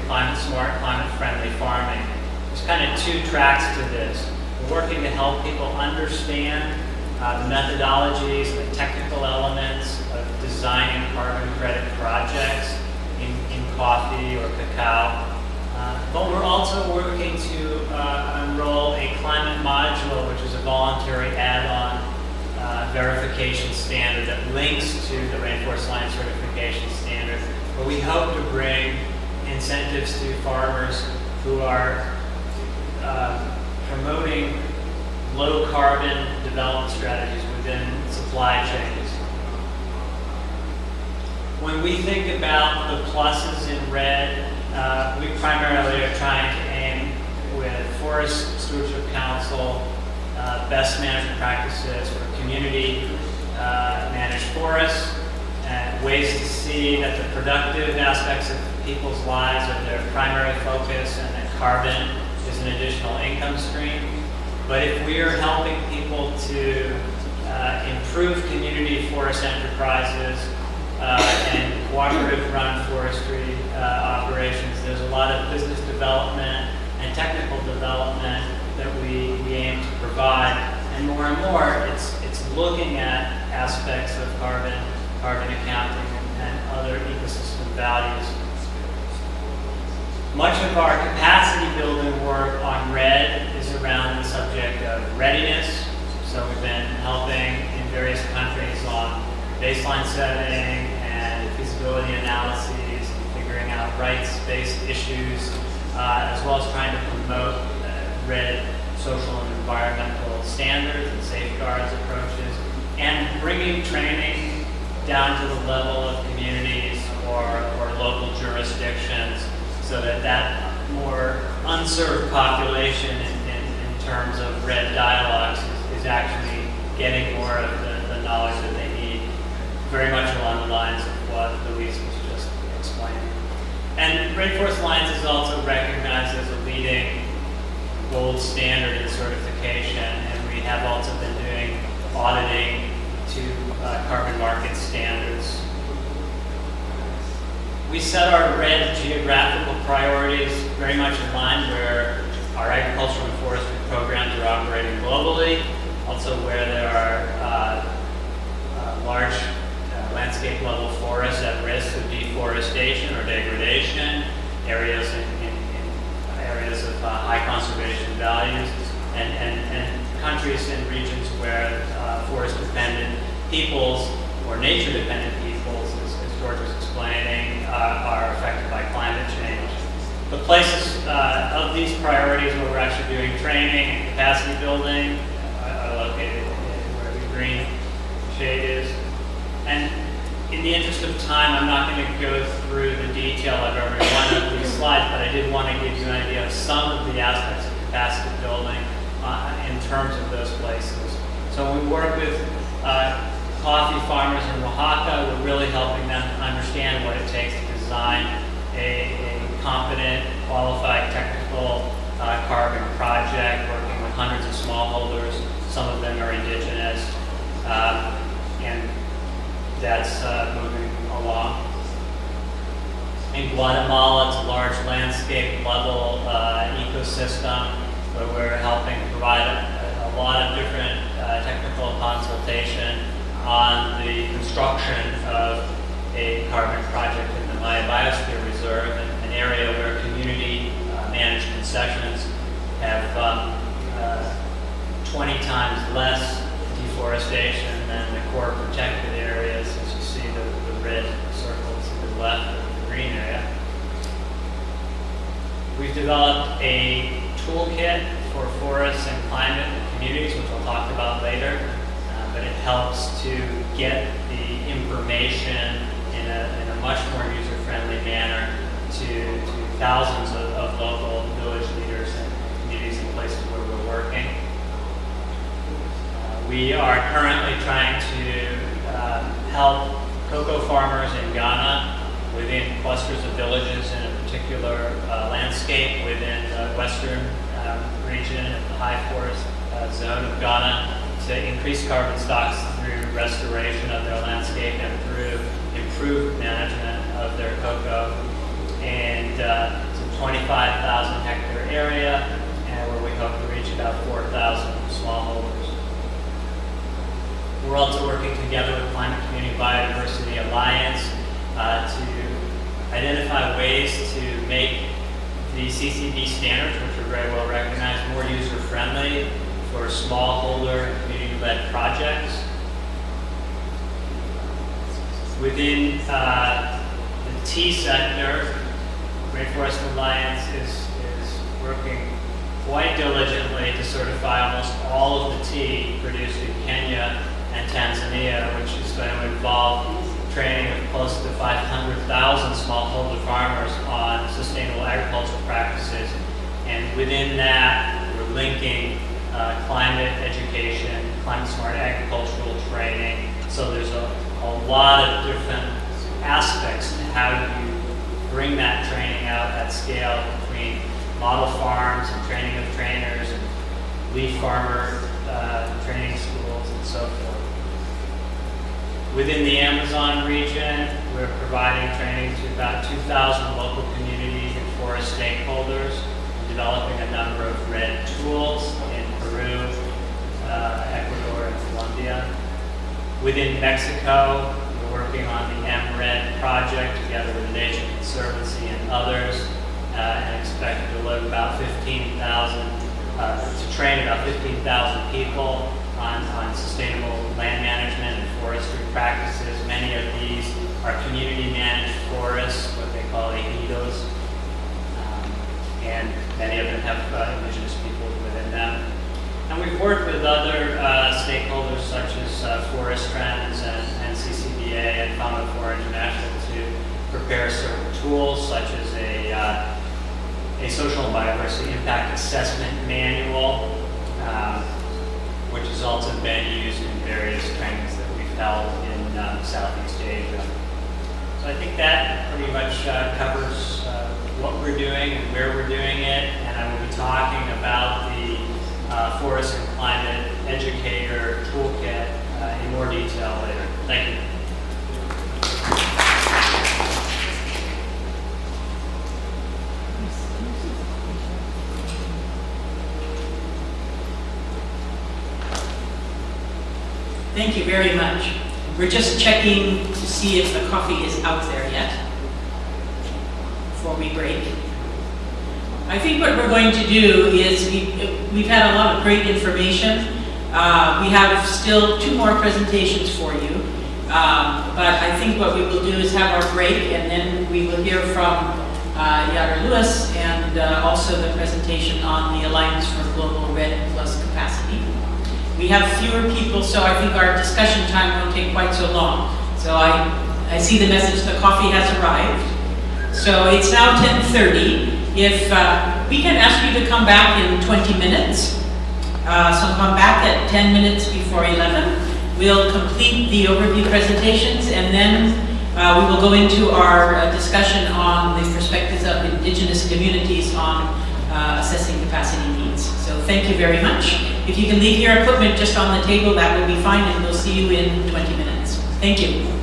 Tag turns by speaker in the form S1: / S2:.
S1: climate smart, climate friendly farming. There's kind of two tracks to this. We're working to help people understand the methodologies, the technical elements of designing carbon credit projects in coffee or cacao. But we're also working to enroll a climate module, which is a voluntary add-on verification standard that links to the Rainforest Alliance certification standard, where we hope to bring incentives to farmers who are promoting low carbon development strategies within supply chains. When we think about the pluses in REDD, we primarily are trying to aim with Forest Stewardship Council, best management practices for community managed forests, and ways to see that the productive aspects of people's lives are their primary focus and that carbon is an additional income stream. But if we are helping people to improve community forest enterprises and cooperative run forestry operations, there's a lot of business development and technical development that we aim to provide. And more, it's looking at aspects of carbon accounting, and other ecosystem values. Much of our capacity building work on REDD is around the subject of readiness. So we've been helping in various countries on baseline setting and feasibility analyses and figuring out rights-based issues, as well as trying to promote REDD social and environmental standards and safeguards approaches, and bringing training down to the level of communities or local jurisdictions, so that more unserved population in terms of REDD dialogues is actually getting more of the knowledge that they need, very much along the lines of what Louise was just explaining. And Rainforest Alliance is also recognized as a leading gold standard in certification, and we have also been doing auditing to carbon market standards. We set our REDD geographical priorities very much in line where our agricultural and forestry programs are operating globally, also where there are large landscape level forests at risk of deforestation or degradation, areas in areas of high conservation values, and countries and regions where forest-dependent peoples or nature-dependent peoples, as George was explaining, are affected by climate change. The places of these priorities where we're actually doing training and capacity building are located where the green shade is. And in the interest of time, I'm not going to go through the detail of every one of these slides, but I did want to give you an idea of some of the aspects of capacity building in terms of those places. So when we work with coffee farmers in Oaxaca, we're really helping them to understand what it takes to design a competent, qualified, technical carbon project, working with hundreds of smallholders. Some of them are indigenous, and that's moving along. In Guatemala, it's a large landscape level ecosystem where we're helping provide a lot of different technical consultation on the construction of a carbon project in the Maya Biosphere Reserve, an area where community managed concessions have 20 times less deforestation than the core protected areas, as you see the red circle to the left of the green area. We've developed a toolkit for forests and climate and communities, which we'll talk about later, but it helps to get the information in a much more user-friendly manner to thousands of local village leaders and communities in places where we're working. We are currently trying to help cocoa farmers in Ghana within clusters of villages in a particular landscape within the western region of the high forest zone of Ghana to increase carbon stocks through restoration of their landscape and through improved management of their cocoa. And to 25,000 hectare area, and where we hope to reach about 4,000 smallholders. We're also working together with Climate Community Biodiversity Alliance to identify ways to make the CCB standards, which are very well recognized, more user-friendly for smallholder and community-led projects. Within the tea sector, Rainforest Alliance is working quite diligently to certify almost all of the tea produced in Kenya and Tanzania, which is going to involve training of close to 500,000 smallholder farmers on sustainable agricultural practices. And within that, we're linking climate education, climate smart agricultural training. So there's a lot of different aspects to how you bring that training out at scale between model farms and training of trainers and leaf farmer training schools and so forth. Within the Amazon region, we're providing training to about 2,000 local community and forest stakeholders, developing a number of RED tools in Peru, Ecuador, and Colombia. Within Mexico, we're working on the MRED project together with the Nature Conservancy and others, and expect to deliver about 15,000, to train about 15,000 people on sustainable land management and forestry practices. Many of these are community managed forests, what they call ejidos, and many of them have indigenous people within them. And we've worked with other stakeholders such as Forest Trends and CCBA and Common Core International to prepare certain tools such as a social and biodiversity impact assessment manual, which has also been used in various trainings that we've held in Southeast Asia. So I think that pretty much covers what we're doing and where we're doing it, and I will be talking about the Forest and Climate Educator Toolkit in more detail later. Thank you.
S2: Thank you very much. We're just checking to see if the coffee is out there yet before we break. I think what we're going to do is we've had a lot of great information. We have still 2 more presentations for you, but I think what we will do is have our break, and then we will hear from Yader Lewis and also the presentation on the Alliance for Global RED Plus Capacity. We have fewer people, so I think our discussion time won't take quite so long. So I see the message, the coffee has arrived. So it's now 10:30. If we can ask you to come back in 20 minutes, so come back at 10 minutes before 11. We'll complete the overview presentations, and then we will go into our discussion on the perspectives of indigenous communities on assessing capacity needs. So thank you very much. If you can leave your equipment just on the table, that will be fine, and we'll see you in 20 minutes. Thank you.